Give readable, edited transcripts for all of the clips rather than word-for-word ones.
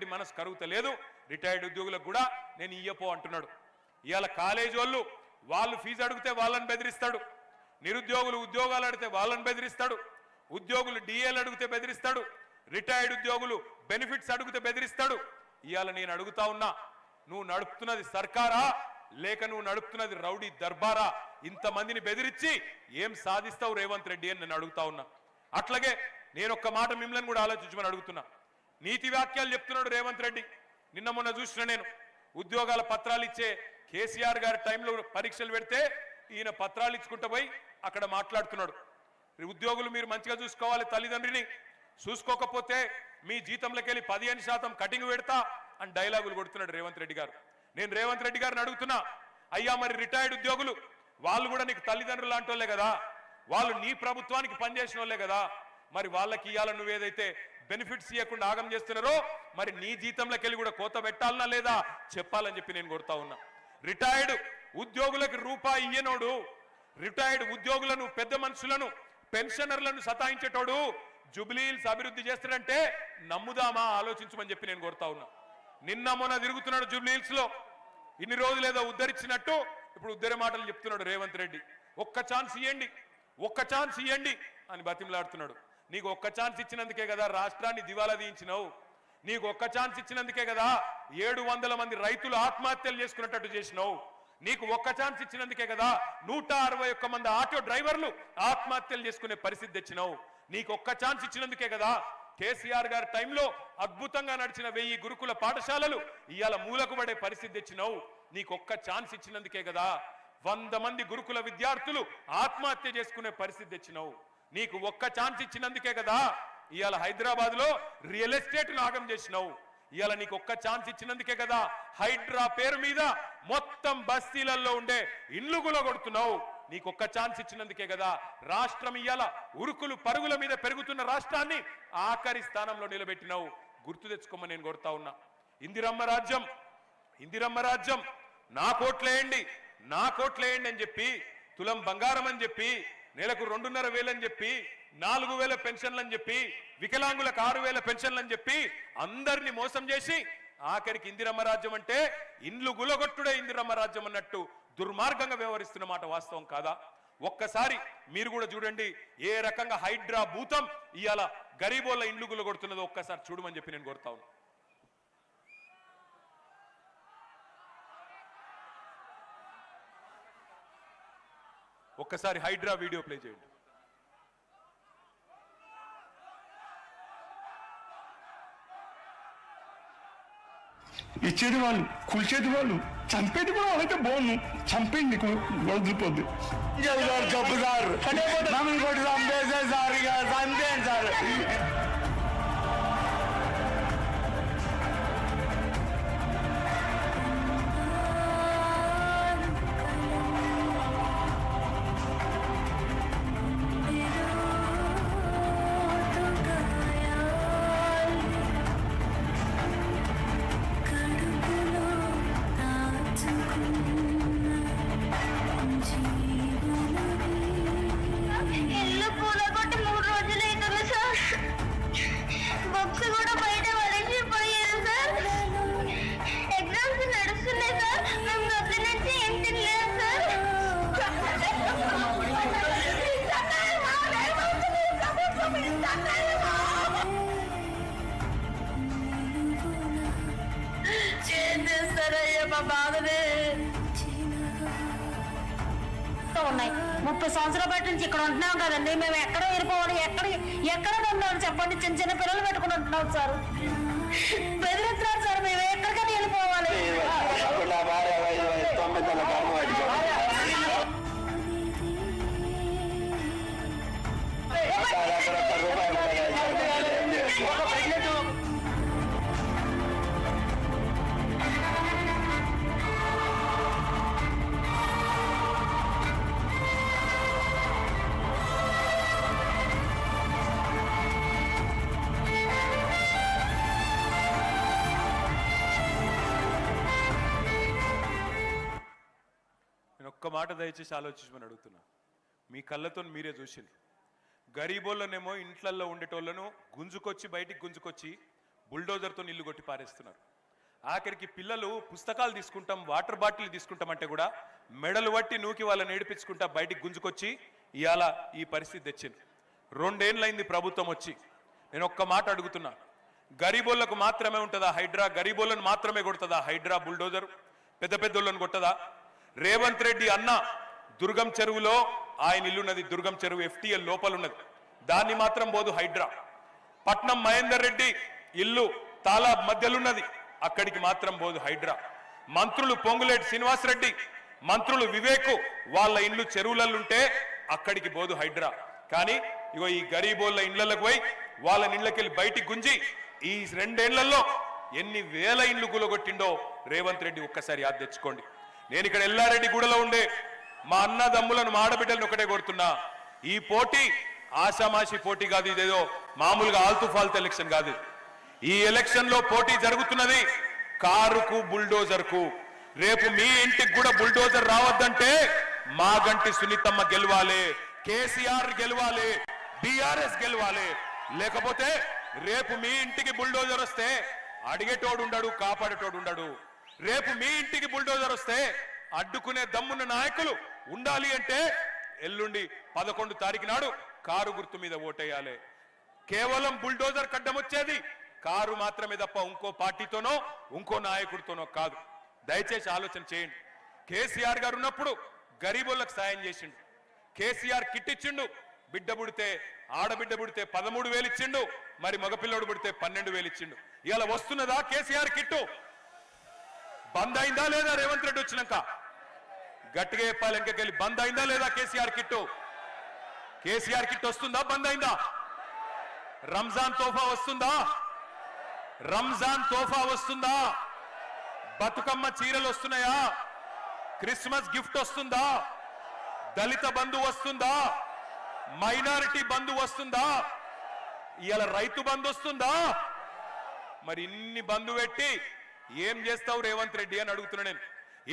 రెడ్డి మనసు కరుగుతలేదు, రిటైర్డ్ ఉద్యోగులకు కూడా నేను ఇయ్యపో అంటున్నాడు. ఇవాళ కాలేజీ వాళ్ళు ఫీజు అడిగితే వాళ్ళని బెదిరిస్తాడు, నిరుద్యోగులు ఉద్యోగాలు అడిగితే వాళ్ళని బెదిరిస్తాడు, ఉద్యోగులు డిఏలు అడిగితే బెదిరిస్తాడు, రిటైర్డ్ ఉద్యోగులు బెనిఫిట్స్ అడిగితే బెదిరిస్తాడు. ఇవాళ నేను అడుగుతా ఉన్నా, నువ్వు నడుపుతున్నది సర్కారా లేక నువ్వు నడుపుతున్నది రౌడీ దర్బారా? ఇంతమందిని బెదిరించి ఏం సాధిస్తావు రేవంత్ రెడ్డి అని నేను అడుగుతా ఉన్నా. అట్లాగే నేను ఒక్క మాట మిమ్మల్ని కూడా ఆలోచించమని అడుగుతున్నా. నీతి వాక్యాలు చెప్తున్నాడు రేవంత్ రెడ్డి. నిన్న మొన్న చూసిన నేను ఉద్యోగాల పత్రాలు ఇచ్చే కేసీఆర్ గారి టైంలో పరీక్షలు పెడితే ఈయన పత్రాలు ఇచ్చుకుంటూ పోయి అక్కడ మాట్లాడుతున్నాడు. ఉద్యోగులు మీరు మంచిగా చూసుకోవాలి, తల్లిదండ్రిని చూసుకోకపోతే మీ జీతంలోకి వెళ్ళి 15% కటింగ్ పెడతా అని డైలాగులు కొడుతున్నాడు రేవంత్ రెడ్డి గారు. నేను రేవంత్ రెడ్డి గారిని అడుగుతున్నా, అయ్యా మరి రిటైర్డ్ ఉద్యోగులు వాళ్ళు కూడా నీకు తల్లిదండ్రులు లాంటి వాళ్ళే కదా, వాళ్ళు నీ ప్రభుత్వానికి పనిచేసిన వాళ్ళే కదా, మరి వాళ్ళకి ఇవ్వాలని నువ్వేదైతే బెనిఫిట్స్ ఇవ్వకుండా ఆగం చేస్తున్నారో మరి నీ జీతంలోకి వెళ్ళి కూడా కోత పెట్టాలనా లేదా చెప్పాలని చెప్పి నేను కోరుతా ఉన్నా. రిటైర్డ్ ఉద్యోగులకు రూపాయి ఇయ్యనోడు, రిటైర్డ్ ఉద్యోగులను పెద్ద మనుషులను పెన్షనర్లను సతాయించేటోడు జుబ్లీహిల్స్ అభివృద్ధి చేస్తాడంటే నమ్ముదామా ఆలోచించమని చెప్పి నేను కోరుతా ఉన్నా. నిన్న మొన్న తిరుగుతున్నాడు జుబ్లీహిల్స్ లో, ఇన్ని రోజులు ఏదో ఉద్ధరించినట్టు ఇప్పుడు ఉద్ధర మాటలు చెప్తున్నాడు రేవంత్ రెడ్డి. ఒక్క ఛాన్స్ ఇవ్వండి, ఒక్క ఛాన్స్ ఇవ్వండి అని బతిమలాడుతున్నాడు. నీకు ఒక్క ఛాన్స్ ఇచ్చినందుకే కదా రాష్ట్రాన్ని దివాలా తీయించినావు, నీకు ఒక్క ఛాన్స్ ఇచ్చినందుకే కదా 700 మంది రైతులు ఆత్మహత్యలు చేసుకున్నట్టు చేసినావు, నీకు ఒక్క ఛాన్స్ ఇచ్చినందుకే కదా 161 మంది ఆటో డ్రైవర్లు ఆత్మహత్యలు చేసుకునే పరిస్థితి తెచ్చినావు, నీకు ఒక్క ఛాన్స్ ఇచ్చినందుకే కదా కేసీఆర్ గారి టైంలో అద్భుతంగా నడిచిన 1000 గురుకుల పాఠశాలలు ఇవాళ మూలకు పడే పరిస్థితి తెచ్చినావు, నీకు ఒక్క ఛాన్స్ ఇచ్చినందుకే కదా 100 మంది గురుకుల విద్యార్థులు ఆత్మహత్య చేసుకునే పరిస్థితి తెచ్చినావు, నీకు ఒక్క ఛాన్స్ ఇచ్చినందుకే కదా ఇవాళ హైదరాబాద్ లో రియల్ ఎస్టేట్ నాగం చేసినావు, ఇవాళ నీకు ఒక్క ఛాన్స్ ఇచ్చినందుకే కదా హైడ్రా పేరు మీద మొత్తం బస్తీలలో ఉండే ఇండ్లు గులగొడుతున్నావు, నీకు ఒక్క ఛాన్స్ ఇచ్చినందుకే కదా రాష్ట్రం ఇవాళ ఉరుకులు పరుగుల మీద పెరుగుతున్న రాష్ట్రాన్ని ఆఖరి స్థానంలో నిలబెట్టినావు. గుర్తు తెచ్చుకోమని నేను కోరుతా ఉన్నా. ఇందిరమ్మ రాజ్యం, ఇందిరమ్మ రాజ్యం, నా కోట్లేయండి నా కోట్లేయండి అని చెప్పి, తులం బంగారం అని చెప్పి, నెలకు 2,500 అని చెప్పి, 4,000 పెన్షన్లు అని చెప్పి, వికలాంగులకు 6,000 పెన్షన్లు అని చెప్పి అందరినీ మోసం చేసి ఆఖరికి ఇందిరమ్మ రాజ్యం అంటే ఇండ్లు గులగొట్టుడే ఇందిరమ్మ రాజ్యం అన్నట్టు దుర్మార్గంగా వ్యవహరిస్తున్న మాట వాస్తవం కాదా? ఒక్కసారి మీరు కూడా చూడండి ఏ రకంగా హైడ్రా భూతం ఇవాళ గరీబోళ్ళ ఇండ్లు గులగొడుతున్నదో ఒక్కసారి చూడమని చెప్పి నేను కోరుతా ఉన్నా. ఒక్కసారి హైడ్రా వీడియో ప్లే చేయండి. ఇచ్చేది వాళ్ళు, కూల్చేది వాళ్ళు, చంపేది కూడా వాళ్ళైతే బాగుంది, చంపేయండి వదిలిపోద్ది. చెప్పు సార్, మమ్మల్ని కొట్టి చంపేసే సార్, ఇక చంపేయండి సార్. ఉన్నాయి 30 సంవత్సరాల బట్టి నుంచి ఇక్కడ ఉంటున్నాం కదండి, మేము ఎక్కడ వెళ్ళిపోవాలి, ఎక్కడ ఉన్నాం చెప్పండి, చిన్న చిన్న పిల్లలు పెట్టుకుని ఉంటున్నాం సార్, బెదిరిస్తున్నారు సార్, మేము ఎక్కడికైనా వెళ్ళిపోవాలి. ఒక్క మాట దయచేసి ఆలోచించమని అడుగుతున్నా. మీ కళ్ళతో మీరే చూసింది, గరీబోళ్ళనేమో ఇంట్లల్లో ఉండేటోళ్ళను బయటికి గుంజుకొచ్చి బుల్డోజర్తో ఇల్లు కొట్టి పారేస్తున్నారు. ఆఖరికి పిల్లలు పుస్తకాలు తీసుకుంటాం, వాటర్ బాటిల్ తీసుకుంటాం అంటే కూడా మెడలు పట్టి నూకి వాళ్ళని ఏడిపించుకుంటా బయటికి గుంజుకొచ్చి ఇవాళ ఈ పరిస్థితి తెచ్చింది. 2 ఏళ్ళైంది ప్రభుత్వం వచ్చి. నేను ఒక్క మాట అడుగుతున్నా, గరీబోళ్లకు మాత్రమే ఉంటుందా హైడ్రా? గరీబోళ్ళను మాత్రమే కొడుతుందా హైడ్రా బుల్డోజర్? పెద్ద పెద్దోళ్ళను కొట్టదా? రేవంత్ రెడ్డి అన్న దుర్గం చెరువులో ఆయన ఇల్లున్నది, దుర్గం చెరువు FTL లోపల ఉన్నది, దాన్ని మాత్రం పోదు హైడ్రా. పట్నం మహేందర్ రెడ్డి ఇల్లు తాలాబ్ మధ్యలున్నది, అక్కడికి మాత్రం పోదు హైడ్రా. మంత్రులు పొంగులేటి శ్రీనివాసరెడ్డి, మంత్రులు వివేకు వాళ్ళ ఇండ్లు చెరువులలుంటే అక్కడికి పోదు హైడ్రా. కానీ ఇగో ఈ గరీబోళ్ళ ఇండ్లకు పోయి వాళ్ళ ఇండ్లకెళ్ళి బయటికి గుంజి ఈ 2 ఏళ్లలో ఎన్ని వేల ఇండ్లు గులగొట్టిండో రేవంత్ రెడ్డి ఒక్కసారి యాద తెచ్చుకోండి. నేను ఇక్కడ ఎల్లారెడ్డి గూడలో ఉండే మా అన్నదమ్ములను మా ఆడబిడ్డలను ఒకటే కోరుతున్నా, ఈ పోటీ ఆషామాషి పోటీ కాదు, ఇదేదో మామూలుగా ఆల్తు ఫాల్తు ఎలక్షన్ కాదు. ఈ ఎలక్షన్ లో పోటీ జరుగుతున్నది కారుకు బుల్డోజర్ కు. రేపు మీ ఇంటికి కూడా బుల్డోజర్ రావద్దంటే మాగంటి సునీతమ్మ గెలవాలి, కేసీఆర్ గెలవాలి, BRS గెలవాలి. లేకపోతే రేపు మీ ఇంటికి బుల్డోజర్ వస్తే అడిగేటోడు ఉండడు, కాపాడేటోడు ఉండడు. రేపు మీ ఇంటికి బుల్డోజర్ వస్తే అడ్డుకునే దమ్మున్న నాయకులు ఉండాలి అంటే ఎల్లుండి 11 తారీఖు నాడు కారు గుర్తు మీద ఓటేయాలి. కేవలం బుల్డోజర్ కడ్డం వచ్చేది కారు మాత్రమే తప్ప ఇంకో పార్టీతోనో ఇంకో నాయకుడితోనో కాదు. దయచేసి ఆలోచన చేయండి. కేసీఆర్ గారు ఉన్నప్పుడు గరీబులకు సాయం చేసిండు. కేసీఆర్ కిట్ ఇచ్చిండు, బిడ్డ పుడితే ఆడబిడ్డ పుడితే 13,000 ఇచ్చిండు, మరి మగపిల్లడు పుడితే 12,000 ఇచ్చిండు. ఇలా వస్తున్నదా కేసీఆర్ కిట్టు? బంద్ అయిందా లేదా? రేవంత్ రెడ్డి వచ్చినాక గట్టిగా చెప్పాలి, ఇంకెళ్ళి బంద్ అయిందా లేదా కేసీఆర్ కిట్టు? కేసీఆర్ కిట్ వస్తుందా? బంద్ అయిందా? రంజాన్ తోఫా వస్తుందా? రంజాన్ తోఫా వస్తుందా? బతుకమ్మ చీరలు వస్తున్నాయా? క్రిస్మస్ గిఫ్ట్ వస్తుందా? దళిత బంధు వస్తుందా? మైనారిటీ బంధు వస్తుందా? ఇవాళ రైతు బంధు వస్తుందా? మరి ఇన్ని బంధు పెట్టి ఏం చేస్తావు రేవంత్ రెడ్డి అని అడుగుతున్నా నేను.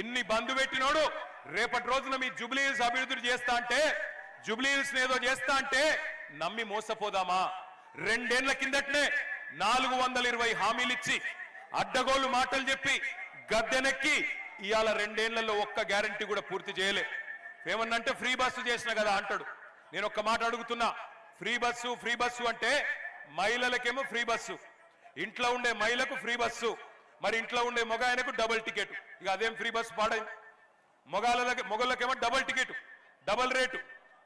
ఇన్ని బంధు పెట్టినోడు రేపటి రోజున మీ జూబ్లీ హిల్స్ అభివృద్ధి చేస్తా అంటే, జూబ్లీ హిల్స్ ఏదో చేస్తా అంటే నమ్మి మోసపోదామా? 2 ఏళ్ల కిందటనే 420 హామీలు ఇచ్చి అడ్డగోలు మాటలు చెప్పి గద్దెనెక్కి ఇవాళ 2 ఏళ్లలో ఒక్క గ్యారంటీ కూడా పూర్తి చేయలే. ఏమన్నంటే ఫ్రీ బస్సు చేసిన కదా అంటాడు. నేను ఒక్క మాట అడుగుతున్నా, ఫ్రీ బస్సు అంటే మహిళలకేమో ఫ్రీ బస్సు, ఇంట్లో ఉండే మహిళకు ఫ్రీ బస్సు, మరి ఇంట్లో ఉండే మగ ఆయనకు డబుల్ టికెట్. ఇక అదేం ఫ్రీ బస్సు పాడైంది? మొగళ్ళకేమో డబుల్ టికెట్, డబుల్ రేటు,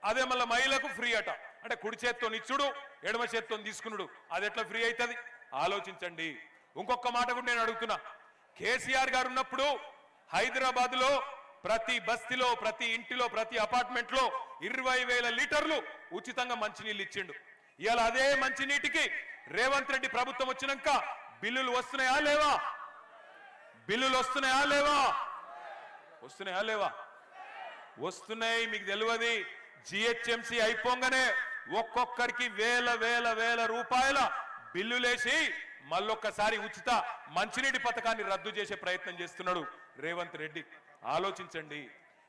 అదే మళ్ళీ మహిళకు ఫ్రీ అట. అంటే కుడి చేత్తో ఇచ్చుడు, ఎడమ చేత్తో తీసుకున్నాడు, అది ఎట్లా ఫ్రీ అవుతుంది? ఆలోచించండి. ఇంకొక మాట కూడా నేను అడుగుతున్నా, కేసీఆర్ గారు ఉన్నప్పుడు హైదరాబాద్ లో ప్రతి బస్తీలో, ప్రతి ఇంటిలో, ప్రతి అపార్ట్మెంట్ లో 20,000 లీటర్లు ఉచితంగా మంచినీళ్ళు ఇచ్చిండు. ఇవాళ అదే మంచినీటికి రేవంత్ రెడ్డి ప్రభుత్వం వచ్చినాక బిల్లులు వస్తున్నాయా లేవా? బిల్లులు వస్తున్నాయా లేవా? వస్తున్నాయా లేవా? వస్తున్నాయి. మీకు తెలియదు, GHMC అయిపోగానే ఒక్కొక్కరికి వేల రూపాయల బిల్లులేసి మళ్ళొక్కసారి ఉచిత మంచినీటి పథకాన్ని రద్దు చేసే ప్రయత్నం చేస్తున్నాడు రేవంత్ రెడ్డి. ఆలోచించండి.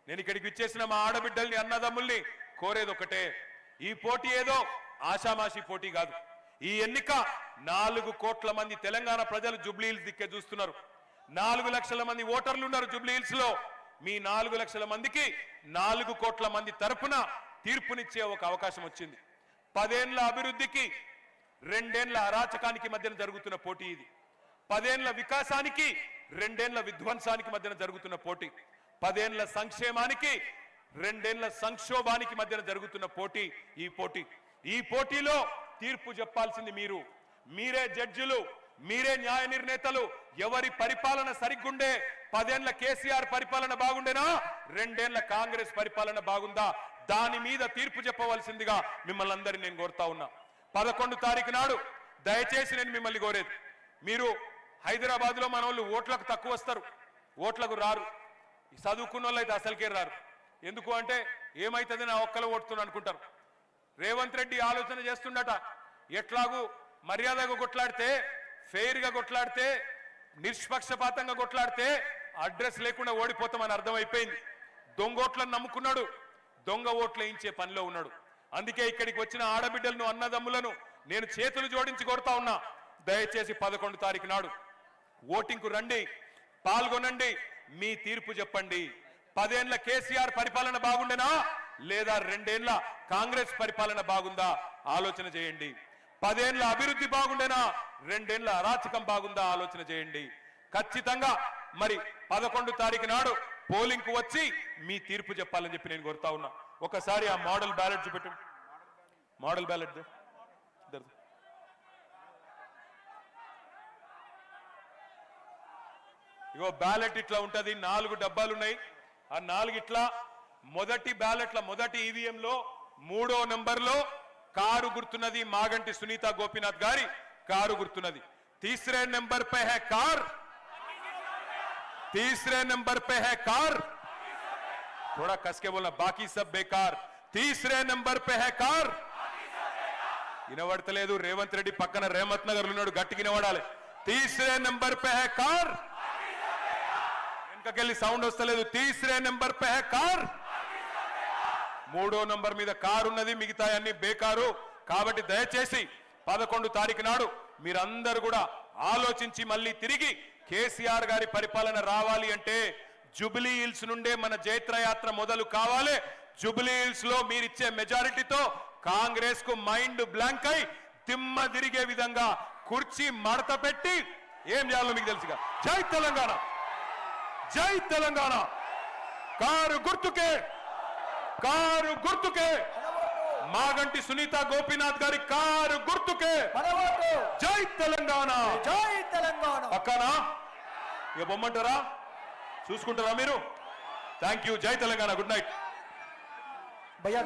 నేను ఇక్కడికి విచ్చేసిన మా ఆడబిడ్డల్ని, అన్నదమ్ముల్ని కోరేది ఒకటే, ఈ పోటీ ఏదో ఆషామాషి పోటీ కాదు. ఈ ఎన్నిక 4 కోట్ల మంది తెలంగాణ ప్రజలు జూబ్లీ హిల్స్ దిక్కే చూస్తున్నారు. 4 లక్షల మంది ఓటర్లు ఉన్నారు జూబ్లీ హిల్స్ లో. మీ 4 లక్షల మందికి 4 కోట్ల మంది తరపున తీర్పునిచ్చే ఒక అవకాశం వచ్చింది. 10 ఏళ్ల అభివృద్ధికి 2 ఏళ్ల అరాచకానికి మధ్యన జరుగుతున్న పోటీ ఇది. 10 ఏళ్ల వికాసానికి 2 ఏళ్ల విధ్వంసానికి మధ్యన జరుగుతున్న పోటీ. 10 ఏళ్ల సంక్షేమానికి 2 ఏళ్ల సంక్షోభానికి మధ్యన జరుగుతున్న పోటీ ఈ పోటీ. ఈ పోటీలో తీర్పు చెప్పాల్సింది మీరు. మీరే జడ్జిలు, మీరే న్యాయ నిర్ణేతలు. ఎవరి పరిపాలన సరిగ్గుండే? 10 ఏళ్ల కేసీఆర్ పరిపాలన బాగుండేనా? 2 ఏళ్ల కాంగ్రెస్ పరిపాలన బాగుందా? దాని మీద తీర్పు చెప్పవలసిందిగా మిమ్మల్ని అందరినీ నేను కోరుతా ఉన్నా. 11 తారీఖు నాడు దయచేసి నేను మిమ్మల్ని కోరేది, మీరు హైదరాబాద్ లో మన వాళ్ళు ఓట్లకు తక్కువ వస్తారు, ఓట్లకు రారు. చదువుకున్న వాళ్ళు అయితే అసలుకే రారు. ఎందుకు అంటే ఏమైతుంది, నా ఒక్కలో ఓటుతున్నా అనుకుంటారు. రేవంత్ రెడ్డి ఆలోచన చేస్తుండట, ఎట్లాగూ మర్యాదగా కొట్లాడితే, ఫెయిర్ గా కొట్లాడితే, నిష్పక్షపాతంగా కొట్లాడితే అడ్రస్ లేకుండా ఓడిపోతామని అర్థమైపోయింది. దొంగ ఓట్లను నమ్ముకున్నాడు, దొంగ ఓట్లు వేయించే పనిలో ఉన్నాడు. అందుకే ఇక్కడికి వచ్చిన ఆడబిడ్డలను, అన్నదమ్ములను నేను చేతులు జోడించి కొడతా ఉన్నా, దయచేసి 11 తారీఖు నాడు ఓటింగ్కు రండి, పాల్గొనండి, మీ తీర్పు చెప్పండి. 10 ఏళ్ల కేసీఆర్ పరిపాలన బాగుండేనా లేదా 2 ఏళ్ల కాంగ్రెస్ పరిపాలన బాగుందా ఆలోచన చేయండి. 10 ఏళ్ల అభివృద్ధి బాగుండేనా 2 ఏళ్ల అరాచకం బాగుందా ఆలోచన చేయండి. ఖచ్చితంగా మరి 11 తారీఖు నాడు పోలింగ్ కు వచ్చి మీ తీర్పు చెప్పాలని చెప్పి నేను కోరుతా ఉన్నా. ఒకసారి ఆ మోడల్ బ్యాలెట్ చూపెట్టండి. మోడల్ బ్యాలెట్ ఇగో బ్యాలెట్ ఇట్లా ఉంటది. 4 డబ్బాలు ఉన్నాయి. ఆ 4 ఇట్లా మొదటి బ్యాలెట్ల మొదటి ఈవీఎం లో 3వ నంబర్లో కారు గుర్తున్నది. మాగంటి సునీత గోపీనాథ్ గారి కారు గుర్తున్నది. तीसरे नंबर पे है कार, तीसरे नंबर पे है कार, थोड़ा कस के बोलना, बाकी सब बेकार. तीसरे नंबर पे है कार. వినబడతలేదు. రేవంత్ రెడ్డి పక్కన రేమత్ నగర్ ఉన్నాడు, గట్టిగా వినబడాలి. तीसरे नंबर पे है कार. వెనకకెళ్ళి సౌండ్ వస్తలేదు. तीसरे नंबर पे है कार. 3వ నంబర్ మీద కారు ఉన్నది, మిగతా అన్ని బేకారు. కాబట్టి దయచేసి 11 తారీఖు నాడు మీరందరూ కూడా ఆలోచించి మళ్ళీ తిరిగి కేసీఆర్ గారి పరిపాలన రావాలి అంటే జూబ్లీ హిల్స్ నుండే మన జైత్రయాత్ర మొదలు కావాలి. జూబ్లీ హిల్స్ లో మీరిచ్చే మెజారిటీతో కాంగ్రెస్ కు మైండ్ బ్లాంక్ అయి తిమ్మ తిరిగే విధంగా కుర్చీ మడత పెట్టి ఏం చేయాలో మీకు తెలుసుగా. జై తెలంగాణ, జై తెలంగాణ. కారు గుర్తుకే, కారు గుర్తుకే, మాగంటి సునీత గోపీనాథ్ గారి కారు గుర్తుకే. జై తెలంగాణ, జై తెలంగాణ. పక్కనా ఇక బొమ్మంటారా, చూసుకుంటారా మీరు? Thank you. జై తెలంగాణ. Good night. భయ్యా